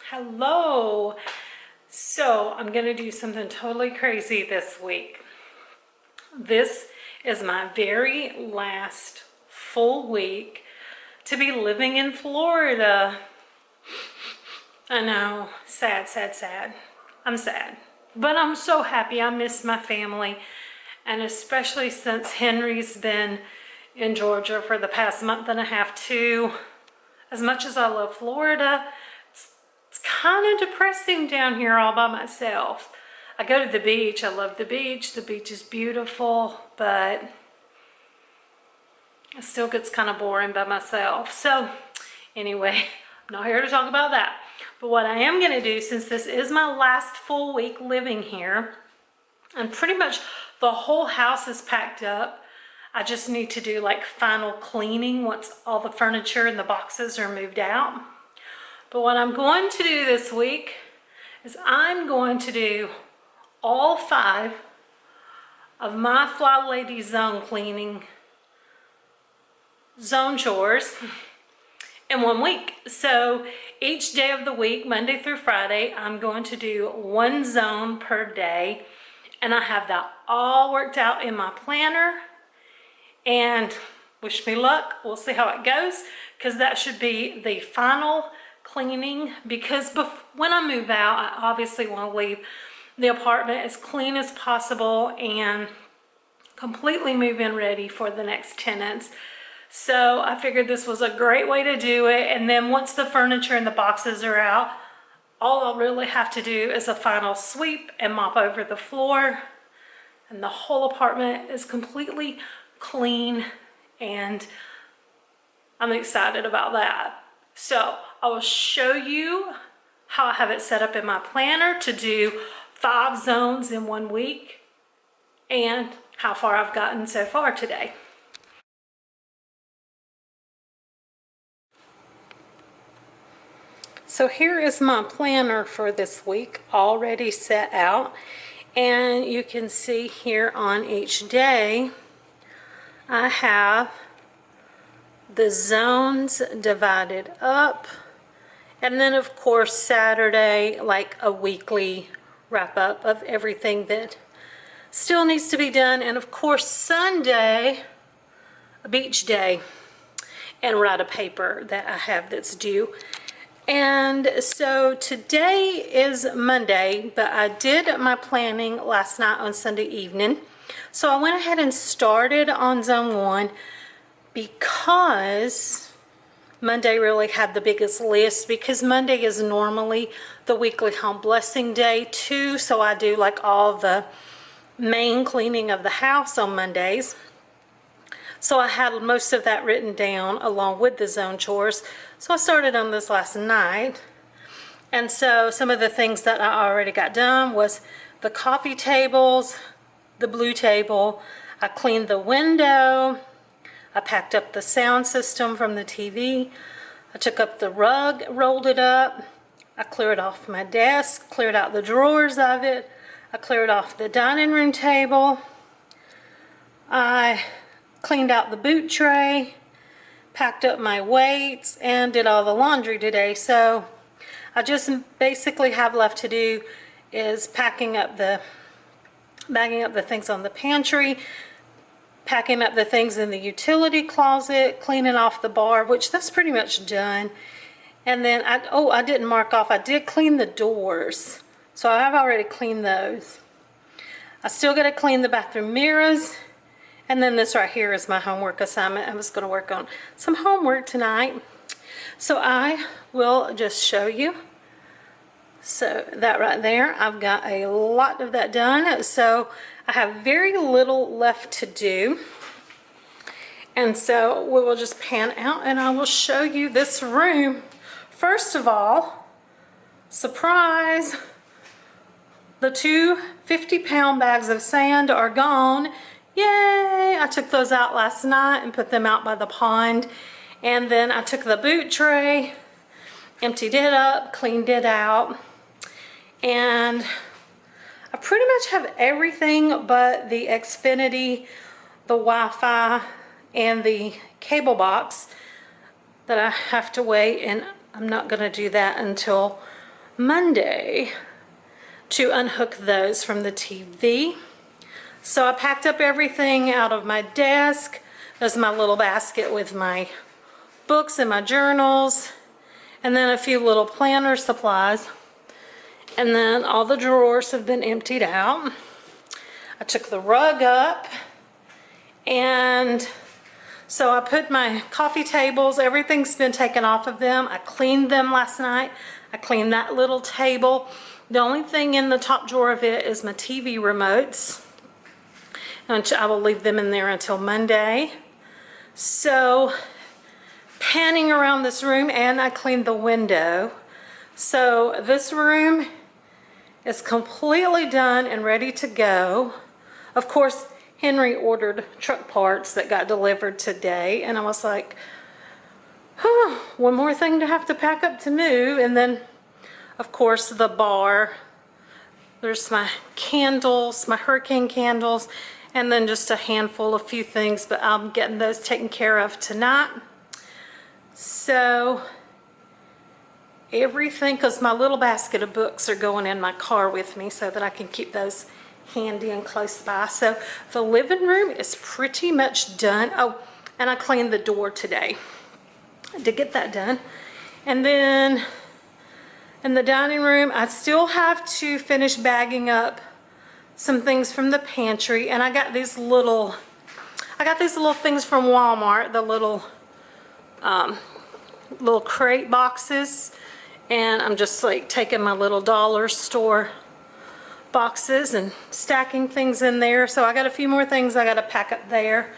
Hello. So I'm gonna do something totally crazy this week. This is my very last full week to be living in Florida. I know, sad, sad, sad. I'm sad, but I'm so happy. I miss my family, and especially since Henry's been in Georgia for the past month and a half too. As much as I love Florida, it's kind of depressing down here all by myself. I go to the beach. I love the beach. The beach is beautiful, but it still gets kind of boring by myself. So anyway, I'm not here to talk about that. But what I am going to do, since this is my last full week living here, and pretty much the whole house is packed up, I just need to do like final cleaning once all the furniture and the boxes are moved out. But what I'm going to do this week is I'm going to do all 5 of my FlyLady zone cleaning zone chores in 1 week. So each day of the week, Monday through Friday, I'm going to do 1 zone per day. And I have that all worked out in my planner. And wish me luck. We'll see how it goes, because that should be the final cleaning, because when I move out, I obviously want to leave the apartment as clean as possible and completely move-in ready for the next tenants. So I figured this was a great way to do it. And then once the furniture and the boxes are out, all I'll really have to do is a final sweep and mop over the floor, and the whole apartment is completely clean, and I'm excited about that. So I will show you how I have it set up in my planner to do 5 zones in 1 week and how far I've gotten so far today. So here is my planner for this week already set out, and you can see here on each day I have the zones divided up, and then of course Saturday, like a weekly wrap up of everything that still needs to be done, and of course Sunday, a beach day, and write a paper that I have that's due. And so today is Monday, but I did my planning last night on Sunday evening. So I went ahead and started on zone 1 because Monday really had the biggest list, because Monday is normally the weekly home blessing day too. So I do like all the main cleaning of the house on Mondays. So I had most of that written down along with the zone chores. So I started on this last night. And so some of the things that I already got done was the coffee tables, the blue table. I cleaned the window. I packed up the sound system from the TV. I took up the rug, rolled it up. I cleared off my desk, cleared out the drawers of it. I cleared off the dining room table. I cleaned out the boot tray, packed up my weights, and did all the laundry today. So I just basically have left to do is bagging up the things on the pantry, packing up the things in the utility closet, cleaning off the bar, which that's pretty much done. And then I didn't mark off, I did clean the doors. So I've already cleaned those. I still got to clean the bathroom mirrors. And then this right here is my homework assignment. I was going to work on some homework tonight. So I will just show you. So that right there, I've got a lot of that done. So I have very little left to do. And so we will just pan out and I will show you this room. First of all, surprise, the 2 50-pound bags of sand are gone. Yay! I took those out last night and put them out by the pond. And then I took the boot tray, emptied it up, cleaned it out. And I pretty much have everything but the Xfinity, the Wi-Fi, and the cable box that I have to wait. And I'm not going to do that until Monday to unhook those from the TV. So I packed up everything out of my desk. There's my little basket with my books and my journals, and then a few little planner supplies. And then all the drawers have been emptied out. I took the rug up, and so I put my coffee tables, everything's been taken off of them. I cleaned them last night. I cleaned that little table. The only thing in the top drawer of it is my TV remotes, and I will leave them in there until Monday. So, panning around this room, and I cleaned the window. So this room is completely done and ready to go. Of course, Henry ordered truck parts that got delivered today, and I was like, one more thing to have to pack up to move. And then, of course, the bar. There's my candles, my hurricane candles, and then just a handful of few things, but I'm getting those taken care of tonight. So everything, because my little basket of books are going in my car with me so that I can keep those handy and close by. So the living room is pretty much done. Oh, and I cleaned the door today. I did get that done. And then in the dining room, I still have to finish bagging up some things from the pantry, and I got these little things from Walmart, the little crate boxes, and I'm just like taking my little dollar store boxes and stacking things in there. So I got a few more things I got to pack up there.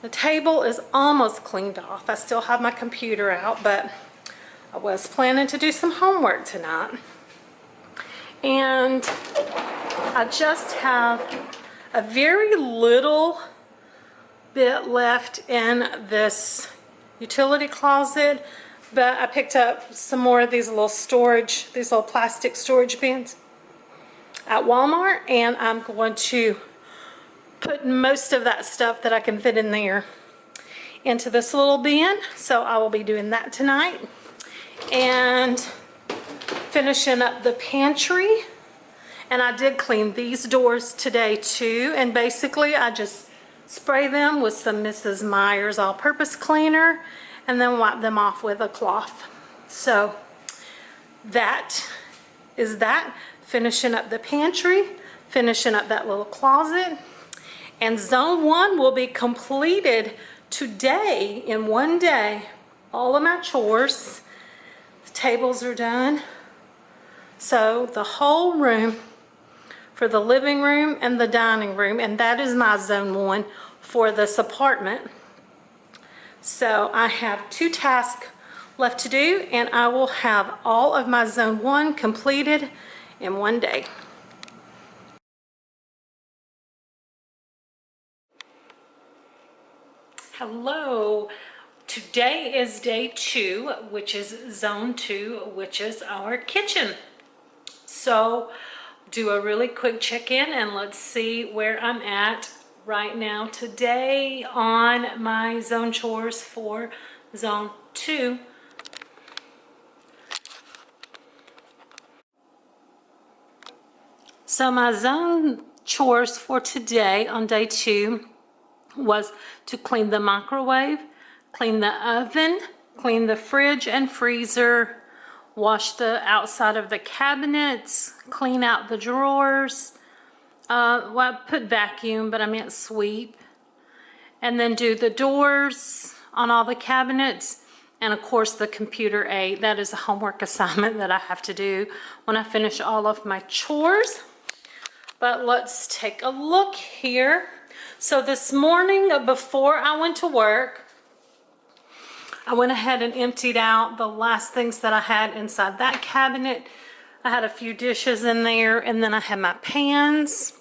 The table is almost cleaned off. I still have my computer out, but I was planning to do some homework tonight. And I just have a very little bit left in this utility closet, but I picked up some more of these little plastic storage bins at Walmart, and I'm going to put most of that stuff that I can fit in there into this little bin. So I will be doing that tonight, and finishing up the pantry. And I did clean these doors today too, and basically I just spray them with some Mrs. Meyer's all-purpose cleaner and then wipe them off with a cloth. So that is that. Finishing up the pantry, finishing up that little closet, and zone 1 will be completed today in one day. All of my chores, the tables are done. So the whole room for the living room and the dining room, and that is my zone 1 for this apartment. So I have 2 tasks left to do, and I will have all of my zone 1 completed in one day. Hello. Today is day 2, which is zone 2, which is our kitchen. So do a really quick check-in, and let's see where I'm at right now today on my zone chores for zone 2. So my zone chores for today on day 2 was to clean the microwave, clean the oven, clean the fridge and freezer, wash the outside of the cabinets, clean out the drawers. Well, I put vacuum, but I meant sweep. And then do the doors on all the cabinets. And of course the computer aid. That is a homework assignment that I have to do when I finish all of my chores. But let's take a look here. So this morning before I went to work, I went ahead and emptied out the last things that I had inside that cabinet. I had a few dishes in there, and then I had my pans.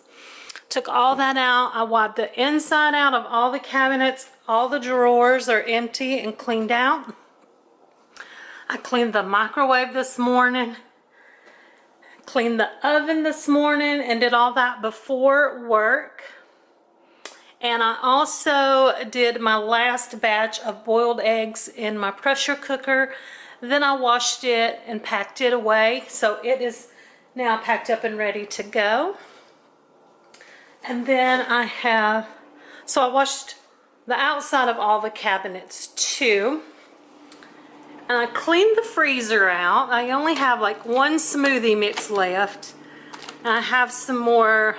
Took all that out. I wiped the inside out of all the cabinets. All the drawers are empty and cleaned out. I cleaned the microwave this morning. Cleaned the oven this morning and did all that before work. And I also did my last batch of boiled eggs in my pressure cooker. Then I washed it and packed it away. So it is now packed up and ready to go. And then I washed the outside of all the cabinets too. And I cleaned the freezer out. I only have like one smoothie mix left. And I have some more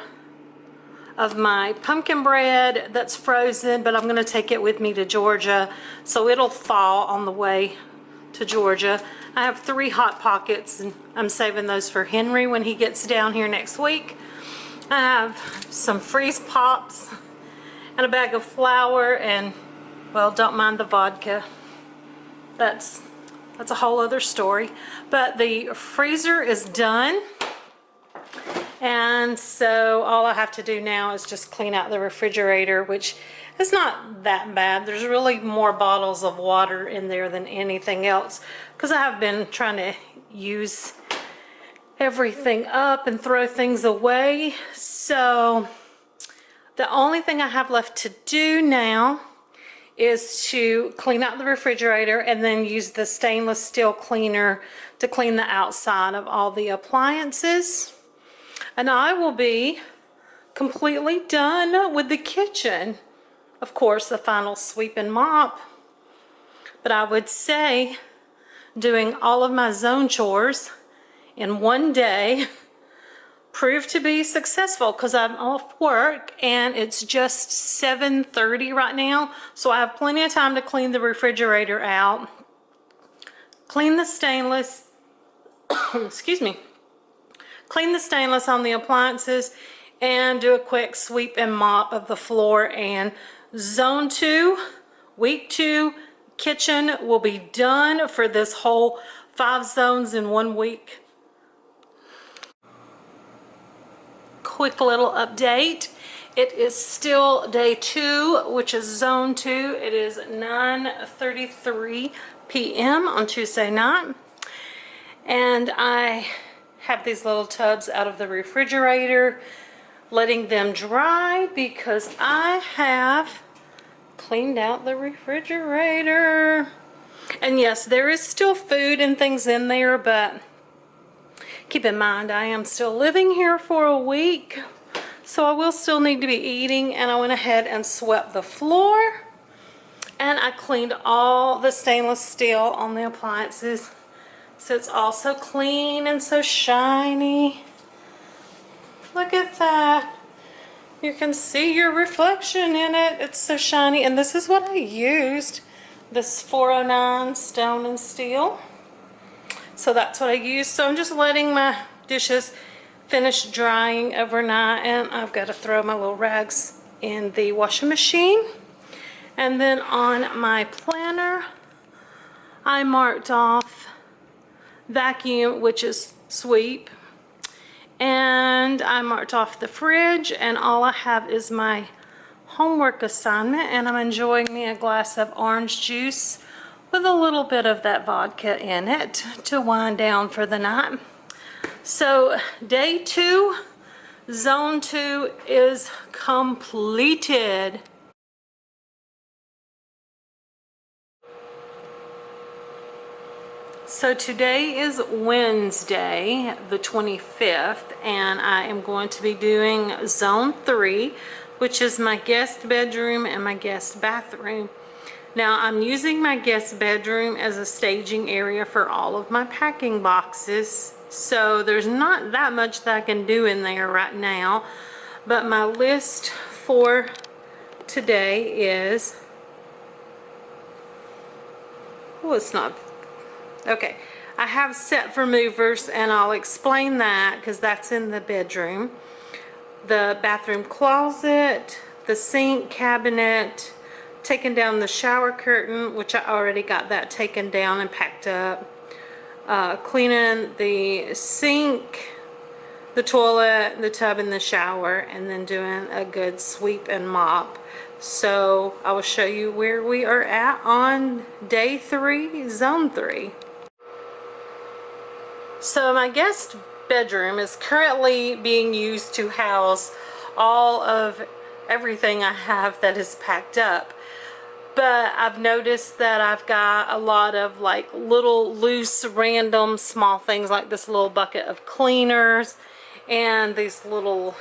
of my pumpkin bread that's frozen, but I'm going to take it with me to Georgia, so it'll thaw on the way to Georgia. I have 3 Hot Pockets, and I'm saving those for Henry when he gets down here next week. I have some freeze pops and a bag of flour, and, well, don't mind the vodka. That's a whole other story. But the freezer is done. And so all I have to do now is just clean out the refrigerator, which is not that bad. There's really more bottles of water in there than anything else, because I have been trying to use everything up and throw things away. So the only thing I have left to do now is to clean out the refrigerator and then use the stainless steel cleaner to clean the outside of all the appliances. And I will be completely done with the kitchen. Of course, the final sweep and mop. But I would say doing all of my zone chores in one day proved to be successful, because I'm off work and it's just 7:30 right now. So I have plenty of time to clean the refrigerator out, clean the stainless, excuse me, clean the stainless on the appliances, and do a quick sweep and mop of the floor. And zone 2, week 2, kitchen will be done for this whole 5 zones in 1 week. Quick little update. It is still day 2, which is zone 2. It is 9:33 p.m. on Tuesday night. And I have these little tubs out of the refrigerator, letting them dry, because I have cleaned out the refrigerator. And yes, there is still food and things in there, but keep in mind I am still living here for a week, so I will still need to be eating. And I went ahead and swept the floor, and I cleaned all the stainless steel on the appliances, so it's all so clean and so shiny. Look at that. You can see your reflection in it. It's so shiny. And this is what I used, this 409 stone and steel. So that's what I used. So I'm just letting my dishes finish drying overnight, and I've got to throw my little rags in the washing machine. And then on my planner, I marked off vacuum, which is sweep, and I marked off the fridge, and all I have is my homework assignment, and I'm enjoying me a glass of orange juice with a little bit of that vodka in it to wind down for the night. So day 2, zone 2 is completed. So today is Wednesday, the 25th, and I am going to be doing zone 3, which is my guest bedroom and my guest bathroom. Now, I'm using my guest bedroom as a staging area for all of my packing boxes, so there's not that much that I can do in there right now. But my list for today is, well, it's not, okay, I have set for movers, and I'll explain that because that's in the bedroom. The bathroom closet, the sink cabinet, taking down the shower curtain, which I already got that taken down and packed up, cleaning the sink, the toilet, the tub, and the shower, and then doing a good sweep and mop. So I will show you where we are at on day 3, zone 3. So my guest bedroom is currently being used to house all of everything I have that is packed up. but I've noticed that I've got a lot of like little loose random small things, like this little bucket of cleaners and these little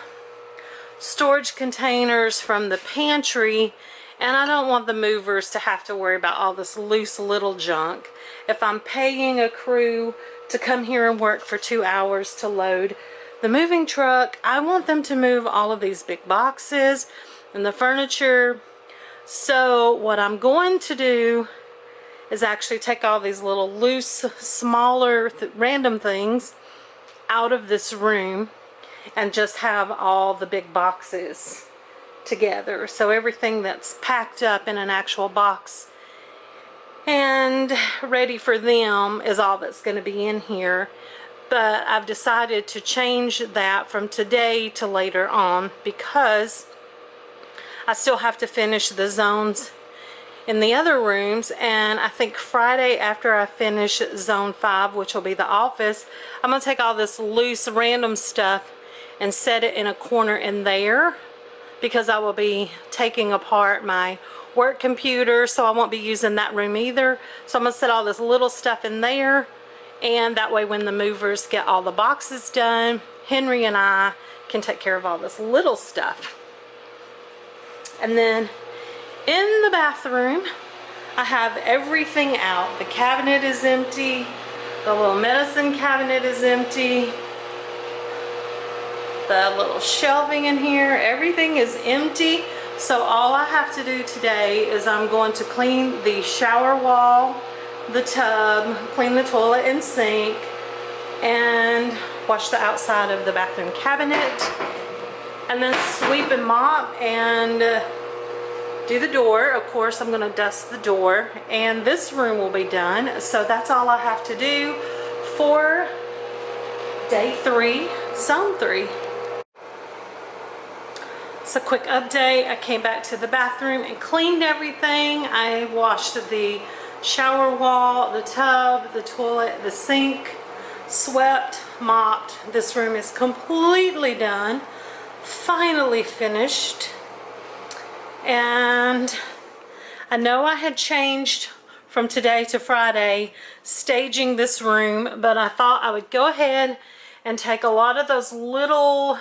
storage containers from the pantry, and I don't want the movers to have to worry about all this loose little junk. If I'm paying a crew to come here and work for 2 hours to load the moving truck, I want them to move all of these big boxes and the furniture. So what I'm going to do is actually take all these little loose, smaller, random things out of this room and just have all the big boxes together. So everything that's packed up in an actual box and ready for them is all that's going to be in here. But I've decided to change that from today to later on because I still have to finish the zones in the other rooms, and I think Friday after I finish zone 5, which will be the office, I'm going to take all this loose random stuff and set it in a corner in there, because I will be taking apart my work computer, so I won't be using that room either. So I'm going to set all this little stuff in there, and that way when the movers get all the boxes done, Henry and I can take care of all this little stuff. And then in the bathroom, I have everything out. The cabinet is empty. The little medicine cabinet is empty. The little shelving in here, everything is empty. So all I have to do today is I'm going to clean the shower wall, the tub, clean the toilet and sink, and wash the outside of the bathroom cabinet, and then sweep and mop and do the door. Of course, I'm going to dust the door, and this room will be done. So that's all I have to do for day 3, zone 3. It's a quick update. I came back to the bathroom and cleaned everything. I washed the shower wall, the tub, the toilet, the sink, swept, mopped. This room is completely done. Finally finished. And I know I had changed from today to Friday staging this room, but I thought I would go ahead and take a lot of those little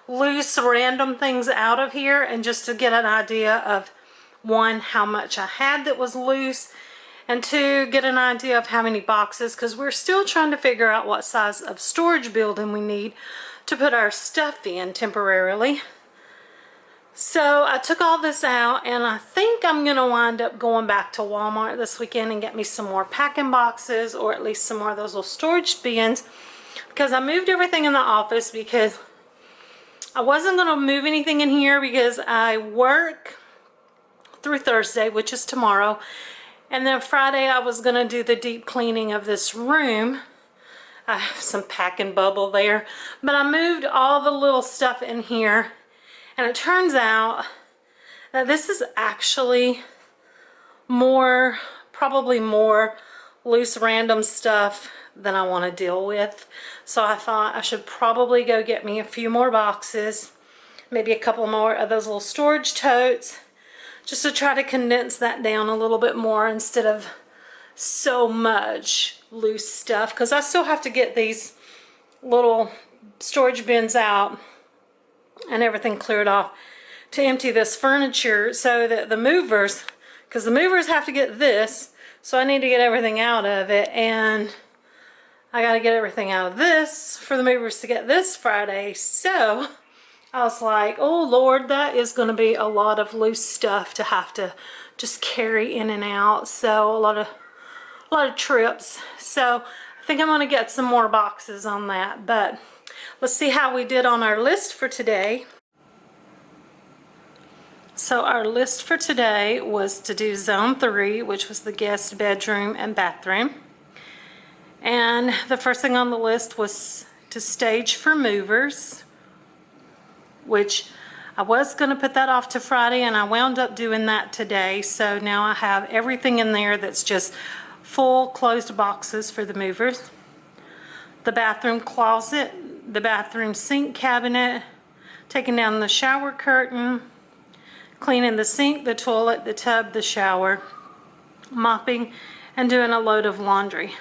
loose random things out of here, and just to get an idea of, 1, how much I had that was loose, and 2, get an idea of how many boxes, because we're still trying to figure out what size of storage building we need to put our stuff in temporarily. So I took all this out, and I think I'm going to wind up going back to Walmart this weekend and get me some more packing boxes, or at least some more of those little storage bins, because I moved everything in the office because I wasn't going to move anything in here because I work through Thursday, which is tomorrow, and then Friday I was going to do the deep cleaning of this room. I have some packing bubble there, but I moved all the little stuff in here, and it turns out that this is actually probably more loose random stuff than I want to deal with. So I thought I should probably go get me a few more boxes, maybe a couple more of those little storage totes, just to try to condense that down a little bit more instead of so much loose stuff, because I still have to get these little storage bins out and everything cleared off to empty this furniture, so that the movers, because the movers have to get this, so I need to get everything out of it, and I got to get everything out of this for the movers to get this Friday. So I was like, oh Lord, that is going to be a lot of loose stuff to have to just carry in and out. So a lot of trips. So I think I'm going to get some more boxes on that. But let's see how we did on our list for today. So our list for today was to do zone 3, which was the guest bedroom and bathroom. And the first thing on the list was to stage for movers, which I was going to put that off to Friday, and I wound up doing that today. So now I have everything in there that's just full closed boxes for the movers. The bathroom closet, the bathroom sink cabinet, taking down the shower curtain, cleaning the sink, the toilet, the tub, the shower, mopping, and doing a load of laundry.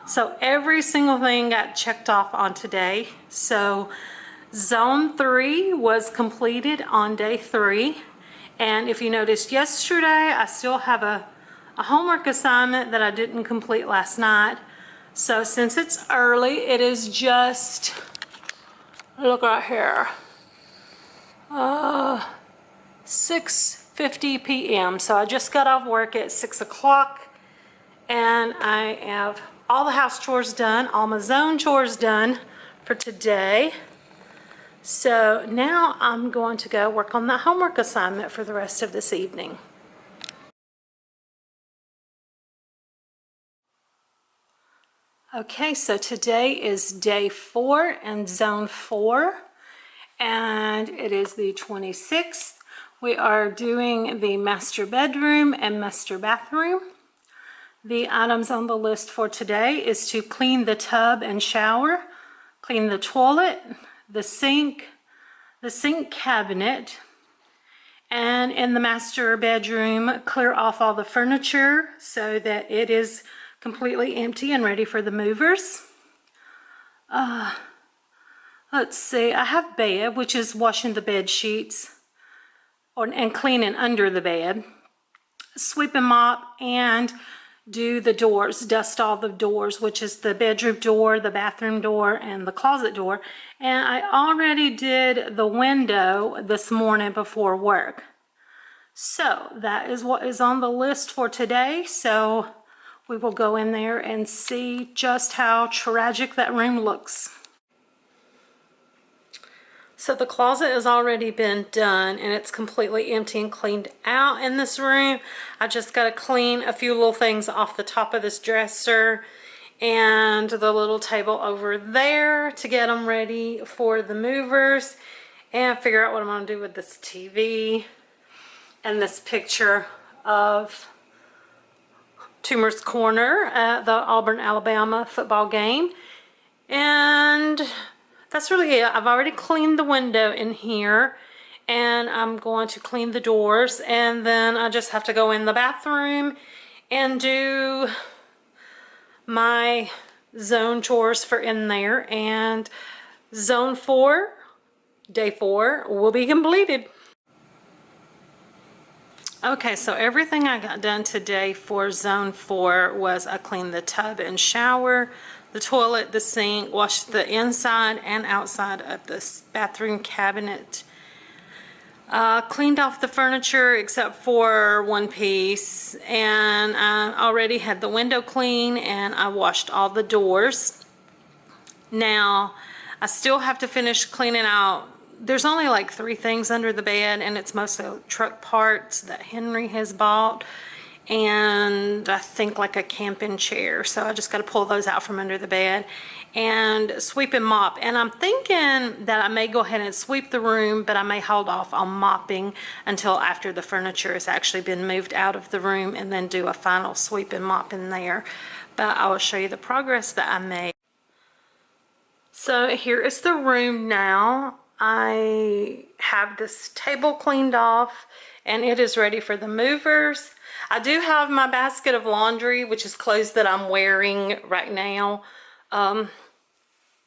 So every single thing got checked off on today. So zone 3 was completed on day 3. And if you noticed yesterday, I still have a homework assignment that I didn't complete last night. So since it's early, it is just, look right here, 6:50 p.m. So I just got off work at 6 o'clock. And I have all the house chores done, all my zone chores done for today. So now I'm going to go work on the homework assignment for the rest of this evening. Okay, so today is day 4 and zone 4, and it is the 26th. We are doing the master bedroom and master bathroom. The items on the list for today is to clean the tub and shower, clean the toilet, the sink cabinet, and in the master bedroom, clear off all the furniture so that it is completely empty and ready for the movers. Let's see, I have bed, which is washing the bed sheets and cleaning under the bed, sweep and mop, and do the doors, dust all the doors, which is the bedroom door, the bathroom door, and the closet door. And I already did the window this morning before work. So that is what is on the list for today. So we will go in there and see just how tragic that room looks. So the closet has already been done and it's completely empty and cleaned out in this room. I just got to clean a few little things off the top of this dresser and the little table over there to get them ready for the movers and figure out what I'm going to do with this TV and this picture of Toomer's Corner at the Auburn, Alabama football game. And that's really it. I've already cleaned the window in here and I'm going to clean the doors, and then I just have to go in the bathroom and do my zone chores for in there, and zone 4, day 4 will be completed. Okay, so everything I got done today for zone 4 was I cleaned the tub and shower, the toilet, the sink, washed the inside and outside of the bathroom cabinet, cleaned off the furniture except for one piece, and I already had the window clean, and I washed all the doors. Now, I still have to finish cleaning out. There's only like 3 things under the bed, and it's mostly truck parts that Henry has bought, and I think like a camping chair. So I just got to pull those out from under the bed and sweep and mop. And I'm thinking that I may go ahead and sweep the room, but I may hold off on mopping until after the furniture has actually been moved out of the room, and then do a final sweep and mop in there. But I will show you the progress that I made. So here is the room now. I have this table cleaned off and it is ready for the movers. I do have my basket of laundry, which is clothes that I'm wearing right now,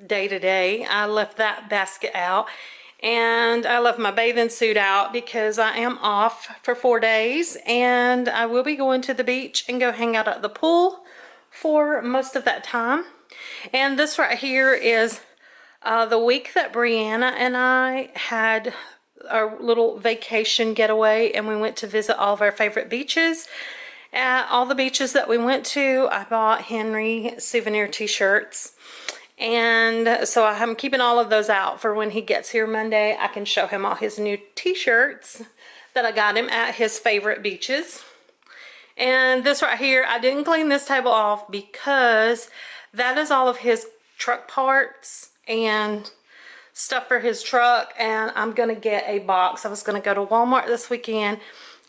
day to day. I left that basket out, and I left my bathing suit out because I am off for 4 days, and I will be going to the beach and go hang out at the pool for most of that time. And this right here is the week that Brianna and I had our little vacation getaway, and we went to visit all of our favorite beaches. At all the beaches that we went to, I bought Henry souvenir t-shirts, and so I'm keeping all of those out for when he gets here Monday. I can show him all his new t-shirts that I got him at his favorite beaches. And this right here, I didn't clean this table off because that is all of his truck parts and stuff for his truck, and I'm gonna get a box. I was gonna go to Walmart this weekend,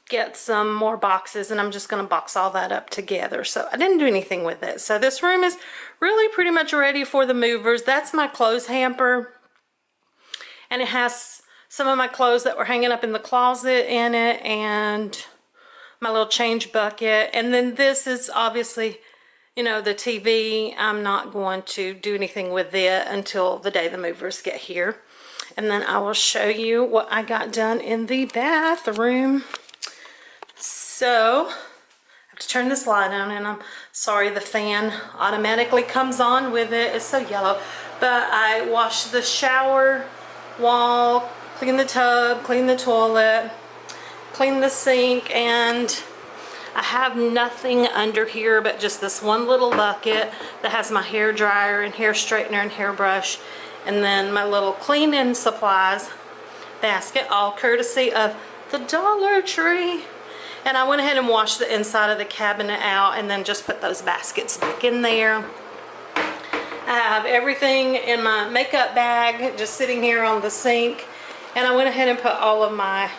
get some more boxes, and I'm just gonna box all that up together. So I didn't do anything with it. So this room is really pretty much ready for the movers. That's my clothes hamper, and it has some of my clothes that were hanging up in the closet in it, and my little change bucket. And then this is obviously, you know, the TV. I'm not going to do anything with it until the day the movers get here. And then I will show you what I got done in the bathroom. So, I have to turn this light on, and I'm sorry the fan automatically comes on with it. It's so yellow. But I washed the shower wall, cleaned the tub, cleaned the toilet, cleaned the sink, and I have nothing under here but just this one little bucket that has my hair dryer and hair straightener and hairbrush, and then my little cleaning supplies basket, all courtesy of the Dollar Tree. And I went ahead and washed the inside of the cabinet out and then just put those baskets back in there. I have everything in my makeup bag just sitting here on the sink, and I went ahead and put all of my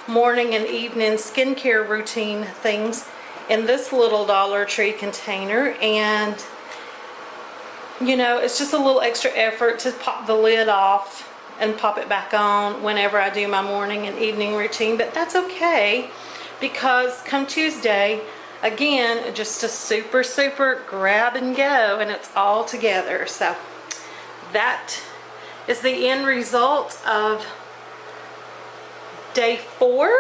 morning and evening skincare routine things in this little Dollar Tree container. And you know, it's just a little extra effort to pop the lid off and pop it back on whenever I do my morning and evening routine, but that's okay, because come Tuesday, again, just a super grab and go, and it's all together. So that is the end result of day 4,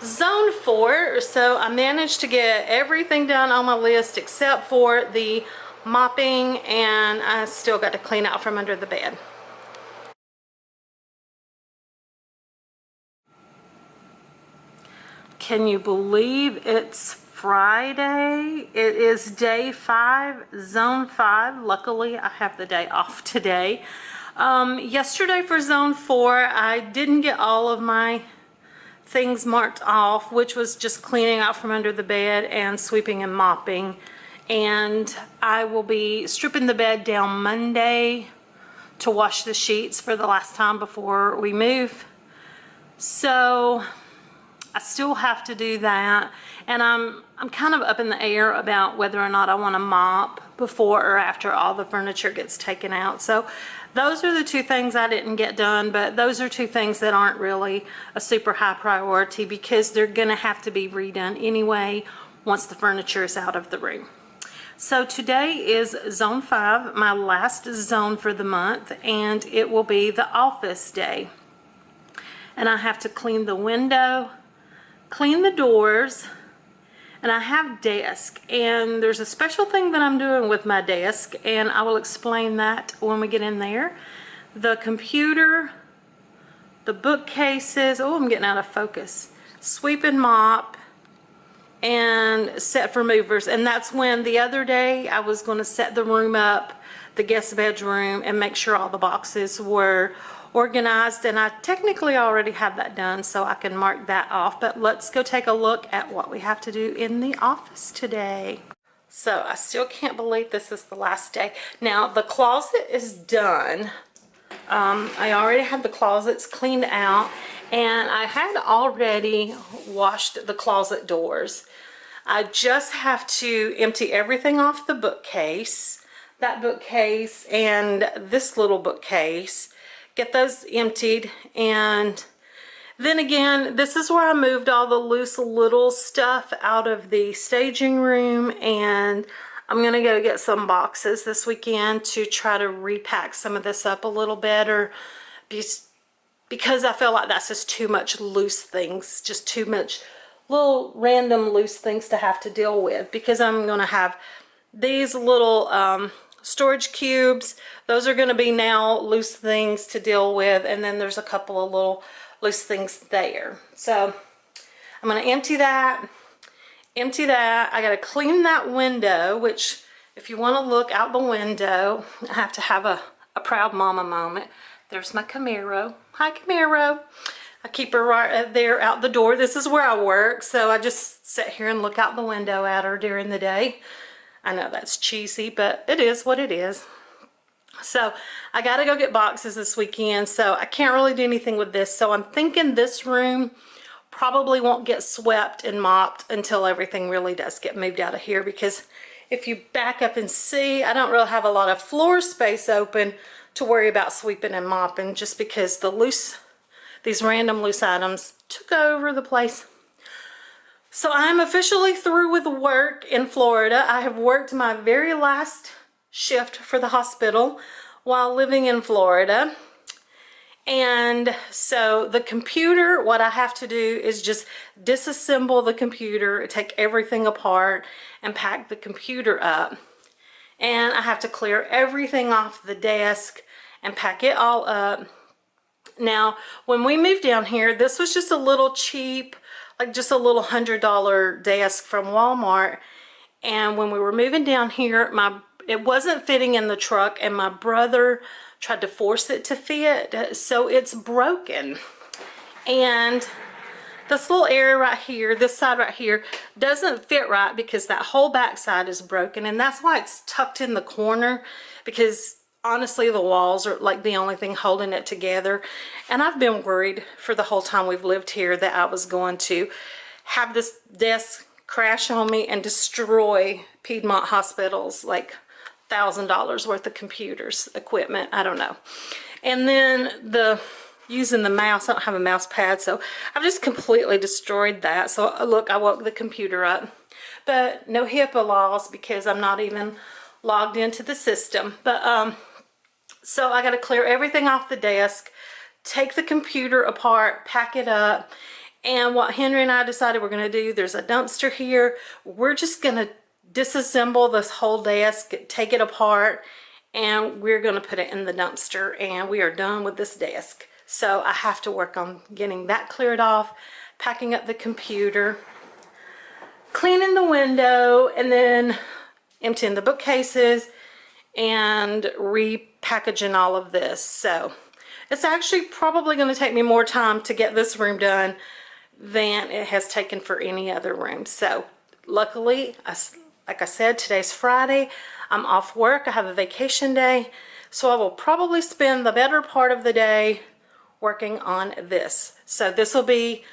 zone 4. So I managed to get everything done on my list except for the mopping, and I still got to clean out from under the bed. Can you believe it's Friday? It is day 5, zone 5. Luckily, I have the day off today. Yesterday for zone 4, I didn't get all of my things marked off, which was just cleaning out from under the bed and sweeping and mopping. And I will be stripping the bed down Monday to wash the sheets for the last time before we move. So I still have to do that, and I'm kind of up in the air about whether or not I want to mop before or after all the furniture gets taken out. So those are the 2 things I didn't get done, but those are 2 things that aren't really a super high priority because they're going to have to be redone anyway once the furniture is out of the room. So today is zone 5, my last zone for the month, and it will be the office day. And I have to clean the window, clean the doors, and I have desk, and there's a special thing that I'm doing with my desk, and I will explain that when we get in there. The computer, the bookcases, oh, I'm getting out of focus, sweep and mop, and set for movers. And that's when the other day I was going to set the room up, the guest bedroom, and make sure all the boxes were organized, and I technically already have that done, so I can mark that off. But let's go take a look at what we have to do in the office today. So I still can't believe this is the last day. Now the closet is done. I already had the closets cleaned out, and I had already washed the closet doors. I just have to empty everything off the bookcase, that bookcase, and this little bookcase. Get those emptied, and then again, this is where I moved all the loose little stuff out of the staging room, and I'm gonna go get some boxes this weekend to try to repack some of this up a little better, because I feel like that's just too much loose things, just too much little random loose things to have to deal with, because I'm gonna have these little storage cubes. Those are going to be now loose things to deal with, and then there's a couple of little loose things there. So I'm going to empty that. I got to clean that window, which if you want to look out the window, I have to have a proud mama moment. There's my Camaro. Hi, Camaro. I keep her right there out the door. This is where I work, so I just sit here and look out the window at her during the day. I know that's cheesy, but it is what it is. So I got to go get boxes this weekend, so I can't really do anything with this. So I'm thinking this room probably won't get swept and mopped until everything really does get moved out of here, because if you back up and see, I don't really have a lot of floor space open to worry about sweeping and mopping, just because these random loose items took over the place. So I'm officially through with work in Florida. I have worked my very last shift for the hospital while living in Florida. And so the computer, what I have to do is just disassemble the computer, take everything apart, and pack the computer up. And I have to clear everything off the desk and pack it all up. Now, when we moved down here, this was just a little cheap, like just a little $100 desk from Walmart. And when we were moving down here, it wasn't fitting in the truck, and my brother tried to force it to fit, so it's broken. And this little area right here, this side right here, doesn't fit right because that whole back side is broken, and that's why it's tucked in the corner, because honestly the walls are like the only thing holding it together. And I've been worried for the whole time we've lived here that I was going to have this desk crash on me and destroy Piedmont Hospital's like $1,000 worth of computers, equipment, I don't know. And then using the mouse, I don't have a mouse pad, so I've just completely destroyed that. So look, I woke the computer up, but no HIPAA laws because I'm not even logged into the system. But so I got to clear everything off the desk, take the computer apart, pack it up. And what Henry and I decided we're going to do, there's a dumpster here. We're just going to disassemble this whole desk, take it apart, and we're going to put it in the dumpster, and we are done with this desk. So I have to work on getting that cleared off, packing up the computer, cleaning the window, and then emptying the bookcases and repackaging all of this. So it's actually probably going to take me more time to get this room done than it has taken for any other room. So luckily, like I said, today's Friday. I'm off work. I have a vacation day. So I will probably spend the better part of the day working on this. So this will be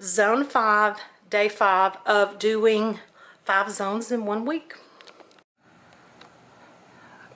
zone 5, day 5 of doing 5 zones in 1 week.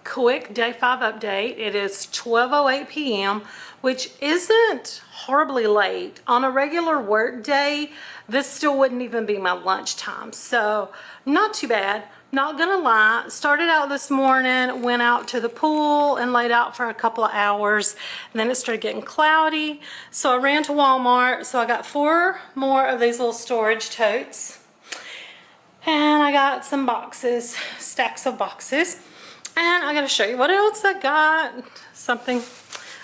Quick day 5 update. It is 12:08 p.m., which isn't horribly late. On a regular work day, this still wouldn't even be my lunchtime. So not too bad. Not gonna lie, started out this morning, went out to the pool and laid out for a couple of hours, and then it started getting cloudy. So I ran to Walmart. So I got 4 more of these little storage totes, and I got some boxes, stacks of boxes. And I gotta show you what else I got.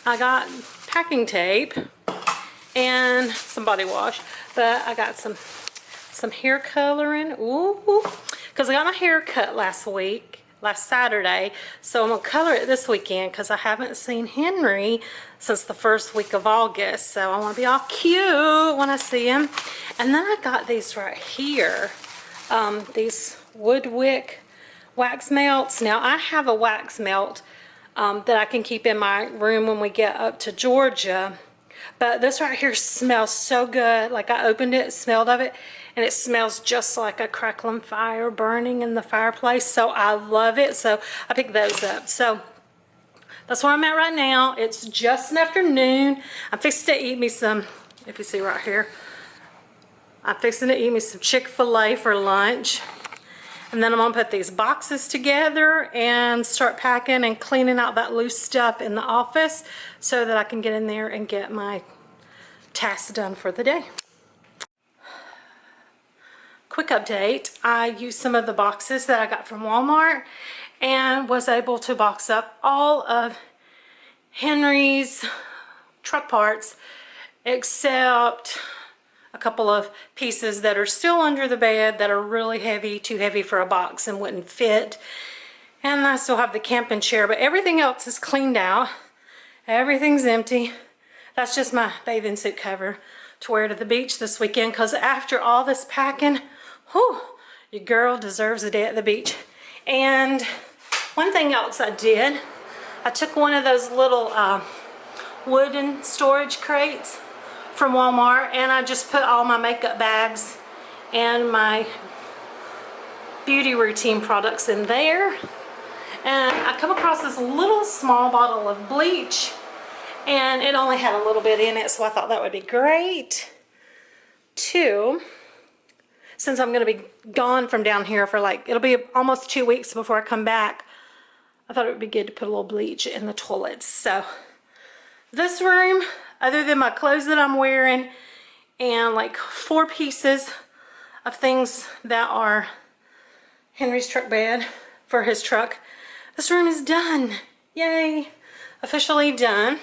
I got packing tape and some body wash, but I got some hair coloring. Ooh, because I got my hair cut last Saturday, so I'm gonna color it this weekend because I haven't seen Henry since the first week of August, so I want to be all cute when I see him. And then I got these right here, these Woodwick wax melts. Now I have a wax melt that I can keep in my room when we get up to Georgia, but this right here smells so good. Like I opened it, smelled of it, and it smells just like a crackling fire burning in the fireplace. So I love it. So I picked those up. So that's where I'm at right now. It's just an afternoon. I'm fixing to eat me some, if you see right here, I'm fixing to eat me some Chick-fil-A for lunch. And then I'm gonna put these boxes together and start packing and cleaning out that loose stuff in the office so that I can get in there and get my tasks done for the day. Quick update, I used some of the boxes that I got from Walmart and was able to box up all of Henry's truck parts except a couple of pieces that are still under the bed that are really heavy, too heavy for a box and wouldn't fit. And I still have the camping chair, but everything else is cleaned out. Everything's empty. That's just my bathing suit cover to wear to the beach this weekend, because after all this packing, whew, your girl deserves a day at the beach. And one thing else I did, I took one of those little wooden storage crates from Walmart, and I just put all my makeup bags and my beauty routine products in there. And I come across this little small bottle of bleach, and it only had a little bit in it, so I thought that would be great too. Since I'm going to be gone from down here for like, it'll be almost 2 weeks before I come back, I thought it would be good to put a little bleach in the toilets. So this room, other than my clothes that I'm wearing and like 4 pieces of things that are Henry's truck bed for his truck, this room is done. Yay, officially done.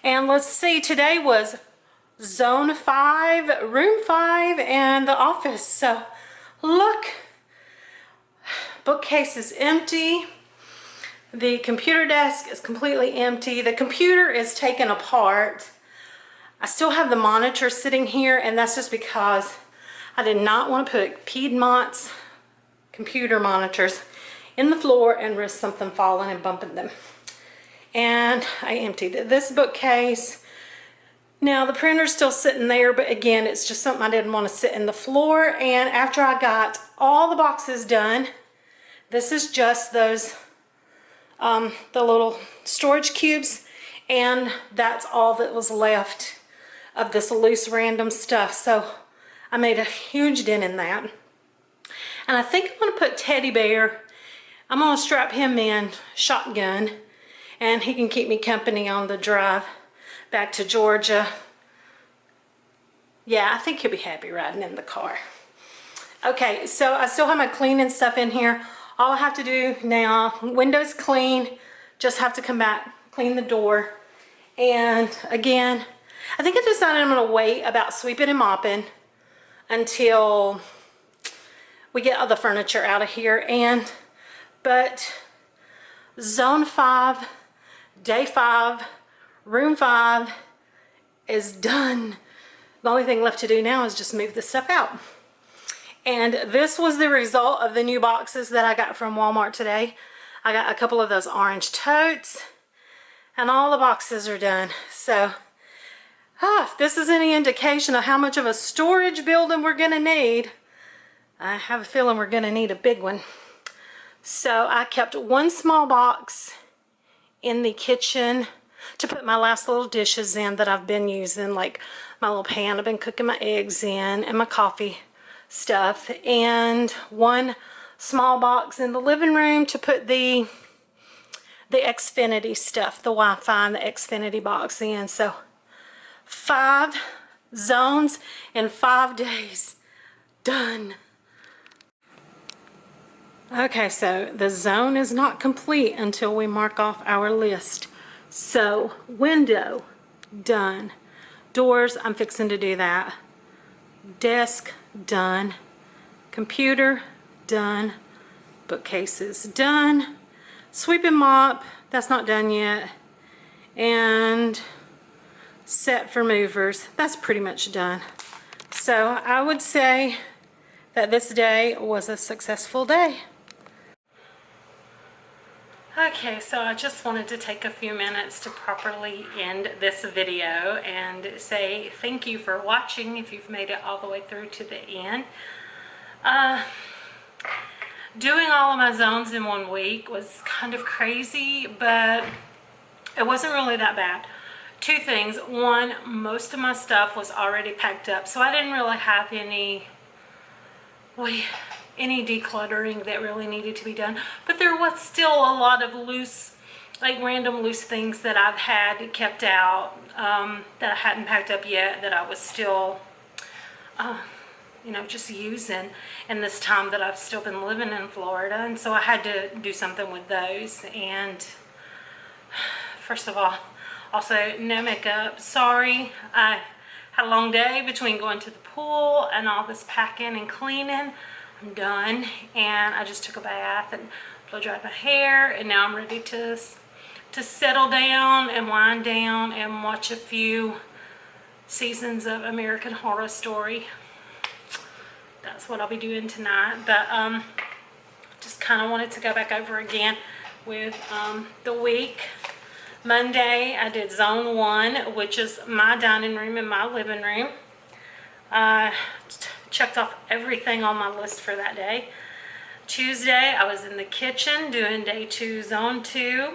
And let's see, today was Zone 5, Room 5, and the office. So look, bookcase is empty. The computer desk is completely empty. The computer is taken apart. I still have the monitor sitting here, and that's just because I did not want to put Piedmont's computer monitors in the floor and risk something falling and bumping them. And I emptied this bookcase. Now the printer's still sitting there, but again, it's just something I didn't want to sit in the floor. And after I got all the boxes done, this is just those, the little storage cubes, and that's all that was left of this loose random stuff. So I made a huge dent in that. And I think I'm going to put Teddy Bear, I'm going to strap him in shotgun, and he can keep me company on the drive back to Georgia. Yeah, I think he'll be happy riding in the car. Okay, so I still have my cleaning stuff in here. All I have to do now, windows clean, just have to come back, clean the door. And again, I think I decided I'm gonna wait about sweeping and mopping until we get all the furniture out of here. But Zone 5, Day 5, Room 5 is done. The only thing left to do now is just move this stuff out. And this was the result of the new boxes that I got from Walmart today. I got a couple of those orange totes, and all the boxes are done. So, if this is any indication of how much of a storage building we're gonna need, I have a feeling we're gonna need a big one. So I kept one small box in the kitchen to put my last little dishes in that I've been using, like my little pan I've been cooking my eggs in and my coffee stuff, and one small box in the living room to put the Xfinity stuff, the Wi-Fi and the Xfinity box in. So 5 zones in 5 days, done. Okay, so the zone is not complete until we mark off our list. So window, done. Doors, I'm fixing to do that. Desk, done. Computer, done. Bookcases, done. Sweep and mop, that's not done yet. And set for movers, that's pretty much done. So I would say that this day was a successful day. Okay, so I just wanted to take a few minutes to properly end this video and say thank you for watching if you've made it all the way through to the end. Doing all of my zones in 1 week was kind of crazy, but it wasn't really that bad. 2 things. One, most of my stuff was already packed up, so I didn't really have any decluttering that really needed to be done. But there was still a lot of loose, like random loose things that I've had kept out, that I hadn't packed up yet, that I was still, you know, just using in this time that I've still been living in Florida. And so I had to do something with those. And first of all, also no makeup. Sorry, I had a long day between going to the pool and all this packing and cleaning. I'm done, and I just took a bath and blow dried my hair, and now I'm ready to settle down and wind down and watch a few seasons of American Horror Story. That's what I'll be doing tonight. But just kind of wanted to go back over again with the week. Monday I did Zone 1, which is my dining room and my living room. Checked off everything on my list for that day. Tuesday, I was in the kitchen doing day 2, zone 2.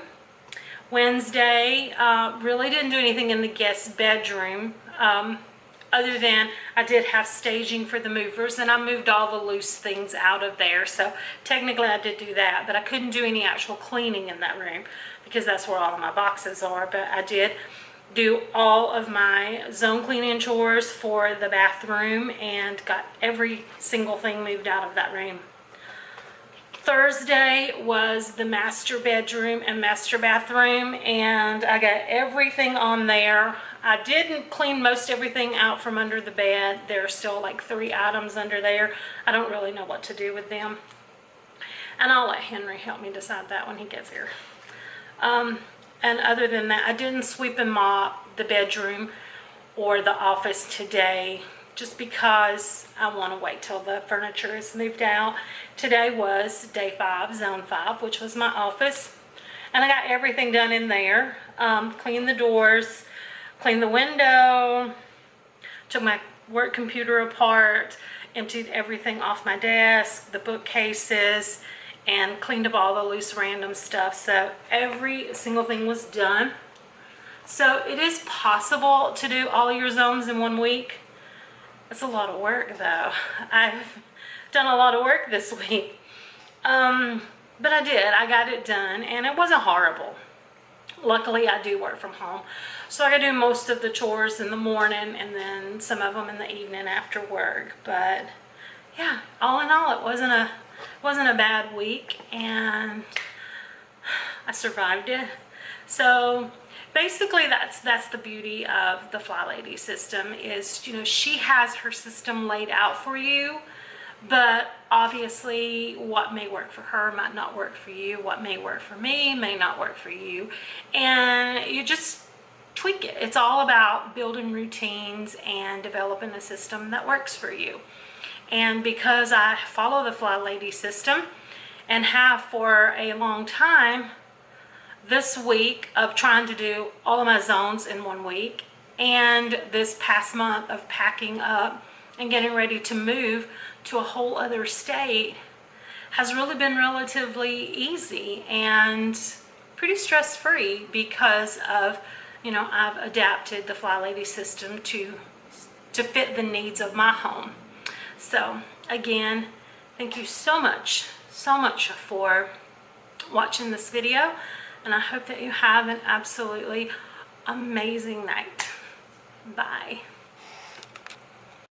Wednesday, really didn't do anything in the guest bedroom, other than I did have staging for the movers, and I moved all the loose things out of there. So technically I did do that, but I couldn't do any actual cleaning in that room because that's where all of my boxes are. But I did do all of my zone cleaning chores for the bathroom and got every single thing moved out of that room. Thursday was the master bedroom and master bathroom, and I got everything on there. I didn't clean most everything out from under the bed. There are still like 3 items under there. I don't really know what to do with them. And I'll let Henry help me decide that when he gets here. And other than that, I didn't sweep and mop the bedroom or the office today, just because I want to wait till the furniture is moved out. Today was day 5, zone 5, which was my office. And I got everything done in there. Cleaned the doors, cleaned the window, took my work computer apart, emptied everything off my desk, the bookcases, and cleaned up all the loose random stuff. So every single thing was done. So it is possible to do all your zones in 1 week. It's a lot of work though. I've done a lot of work this week. But I did. I got it done and it wasn't horrible. Luckily I do work from home, so I can do most of the chores in the morning and then some of them in the evening after work. But yeah, all in all, it wasn't a bad week, and I survived it. So basically that's the beauty of the FlyLady system is, you know, she has her system laid out for you, but obviously what may work for her might not work for you. What may work for me may not work for you, and you just tweak it. It's all about building routines and developing a system that works for you. And because I follow the FlyLady system and have for a long time, this week of trying to do all of my zones in 1 week, and this past month of packing up and getting ready to move to a whole other state has really been relatively easy and pretty stress-free because of, you know, I've adapted the FlyLady system to fit the needs of my home. So again, thank you so much for watching this video, and I hope that you have an absolutely amazing night. Bye.